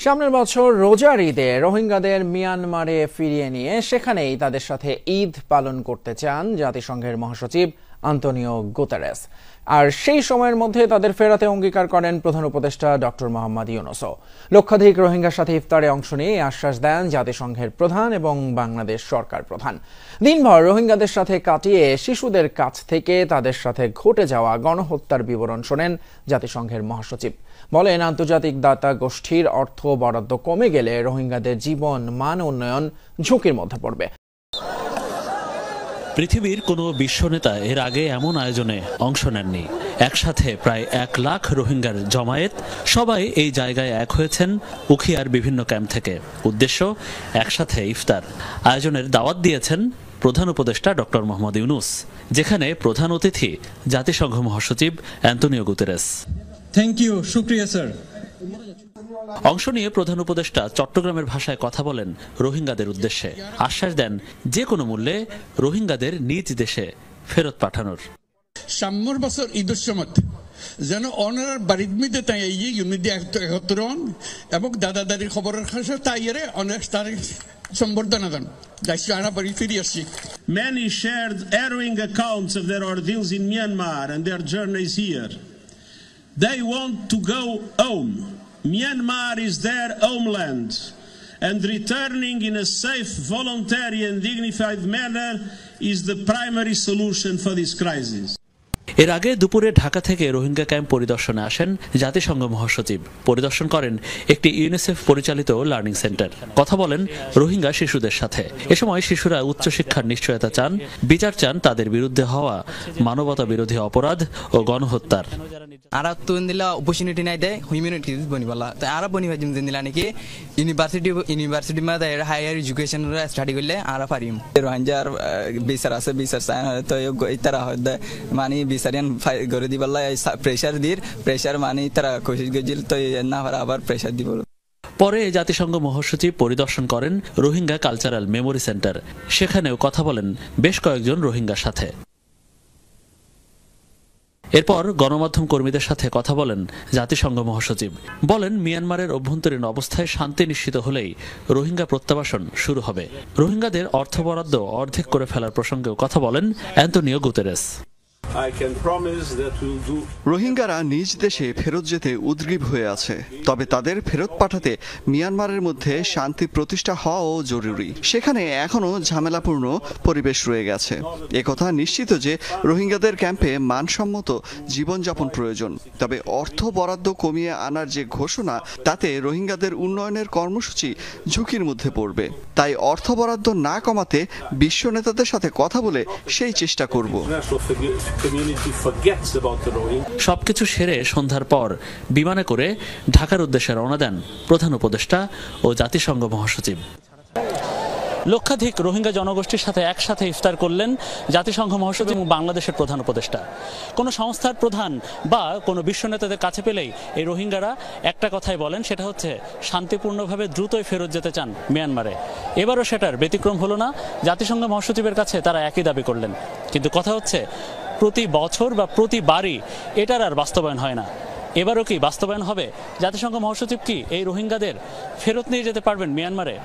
সামনের বছর রোজার ঈদে রোহিঙ্গাদের মিয়ানমারে ফিরিয়ে নিয়ে সেখানেই তাদের সাথে ঈদ পালন করতে চান জাতিসংঘের মহাসচিব আন্তোনিও গুতেরেস। আর সেই সময়ের মধ্যে তাদের ফেরাতে অঙ্গীকার করেন প্রধান উপদেষ্টা ডক্টর মোহাম্মদ ইউনূসও। লক্ষাধিক রোহিঙ্গার সাথে ইফতারে অংশ নিয়ে আশ্বাস দেন জাতিসংঘের প্রধান এবং বাংলাদেশ সরকার প্রধান। দিনভর রোহিঙ্গাদের সাথে কাটিয়ে শিশুদের কাছ থেকে তাদের সাথে ঘটে যাওয়া গণহত্যার বিবরণ শোনেন জাতিসংঘের মহাসচিব। বলেন, আন্তর্জাতিক দাতা গোষ্ঠীর অর্থ বরাদ্দ কমে গেলে রোহিঙ্গাদের জীবন মান উন্নয়ন ঝুঁকির মধ্যে পড়বে। পৃথিবীর কোনো বিশ্ব নেতা এর আগে এমন আয়োজনে অংশ নেননি। একসাথে প্রায় 1 লাখ রোহিঙ্গার জমায়েত, সবাই এই জায়গায় এক হয়েছেন উখিয়ার বিভিন্ন ক্যাম্প থেকে। উদ্দেশ্য একসাথে ইফতার। আয়োজনের দাওয়াত দিয়েছেন প্রধান উপদেষ্টা ডক্টর মোহাম্মদ ইউনূস, যেখানে প্রধান অতিথি জাতিসংঘ মহাসচিব অ্যান্তোনিও গুতেরেস। থ্যাংক ইউ, শুকরিয়া স্যার। অংশ নিয়ে প্রধান উপদেষ্টা চট্টগ্রামের ভাষায় কথা বলেন রোহিঙ্গাদের উদ্দেশ্যে। আশ্বাস দেন যে কোনো মূল্যে রোহিঙ্গাদের নিজ দেশে ফেরত পাঠানোর। সামনের বছর ঈদের সময় যেন অনার বাড়ির মধ্যে তাই ইউনিটি একত্র হন এবং দাদা দাদির খবরের কাছে তাইরে অনেক তারিখ সম্বর্ধনা দেন। Many shared harrowing accounts of their ordeals in Myanmar and their journeys here. They want to go home. Myanmar is their homeland, and returning in a safe, voluntary and dignified manner is the primary solution for this crisis. এর আগে দুপুরে ঢাকা থেকে Rohingya camp পরিদর্শনে আসেন জাতিসংঘ মহাসচিব। পরিদর্শন করেন একটি ইউনিসেফ পরিচালিত লার্নিং সেন্টার। কথা বলেন রোহিঙ্গা শিশুদের সাথে। এ সময় শিশুরা উচ্চশিক্ষার নিশ্চয়তা চান, বিচার চান তাদের বিরুদ্ধে হওয়া মানবতা বিরোধী অপরাধ ও গণহত্যার। আরা তুন দিলা অপরচুনিটি নাই দে হিউম্যানিটি বনিবালা তো আরা বনিবা জিম দিলা নাকি ইউনিভার্সিটি মা দে হায়ার এডুকেশন স্টাডি করলে আরা পারিম রোহিঙ্গার বিচার আছে বিচার চায় তো ইতারা হয় মানে বিচারিয়ান করে দিবালা প্রেসার মানে তারা কোশিশ গজিল তো না হরা আবার প্রেসার দিব। পরে জাতিসংঘ মহাসচিব পরিদর্শন করেন রোহিঙ্গা কালচারাল মেমোরি সেন্টার। সেখানেও কথা বলেন বেশ কয়েকজন রোহিঙ্গার সাথে। এরপর গণমাধ্যম কর্মীদের সাথে কথা বলেন জাতিসংঘ মহাসচিব। বলেন, মিয়ানমারের অভ্যন্তরীণ অবস্থায় শান্তি নিশ্চিত হলেই রোহিঙ্গা প্রত্যাবাসন শুরু হবে। রোহিঙ্গাদের অর্থ বরাদ্দ অর্ধেক করে ফেলার প্রসঙ্গেও কথা বলেন অ্যান্তোনিও গুতেরেস। রোহিঙ্গারা নিজ দেশে ফেরত যেতে উদ্গ্রীব হয়ে আছে, তবে তাদের ফেরত পাঠাতে মিয়ানমারের মধ্যে শান্তি প্রতিষ্ঠা হওয়াও জরুরি। সেখানে এখনো ঝামেলাপূর্ণ পরিবেশ রয়ে গেছে। একথা নিশ্চিত যে রোহিঙ্গাদের ক্যাম্পে মানসম্মত জীবনযাপন প্রয়োজন। তবে অর্থ বরাদ্দ কমিয়ে আনার যে ঘোষণা, তাতে রোহিঙ্গাদের উন্নয়নের কর্মসূচি ঝুঁকির মধ্যে পড়বে। তাই অর্থ বরাদ্দ না কমাতে বিশ্ব নেতাদের সাথে কথা বলে সেই চেষ্টা করব। সবকিছু সেরে সন্ধ্যার পর বিমানে করে ঢাকার উদ্দেশ্যে রওনা দেন প্রধান উপদেষ্টা ও জাতিসংঘ মহাসচিব। লক্ষাধিক রোহিঙ্গা জনগোষ্ঠীর সাথে একসাথে ইফতার করলেন জাতিসংঘ মহাসচিব এবং বাংলাদেশের প্রধান উপদেষ্টা। কোনো সংস্থার প্রধান বা কোনো বিশ্ব নেতাদের কাছে পেলেই এই রোহিঙ্গারা একটা কথাই বলেন, সেটা হচ্ছে শান্তিপূর্ণভাবে দ্রুতই ফেরত যেতে চান মিয়ানমারে। এবারও সেটার ব্যতিক্রম হলো না। জাতিসংঘ মহাসচিবের কাছে তারা একই দাবি করলেন। কিন্তু কথা হচ্ছে, প্রতি বছর বা প্রতিবারই এটার আর বাস্তবায়ন হয় না। এবারও কি বাস্তবায়ন হবে? জাতিসংঘ মহাসচিব কি এই রোহিঙ্গাদের ফেরত নিয়ে যেতে পারবেন মিয়ানমারে?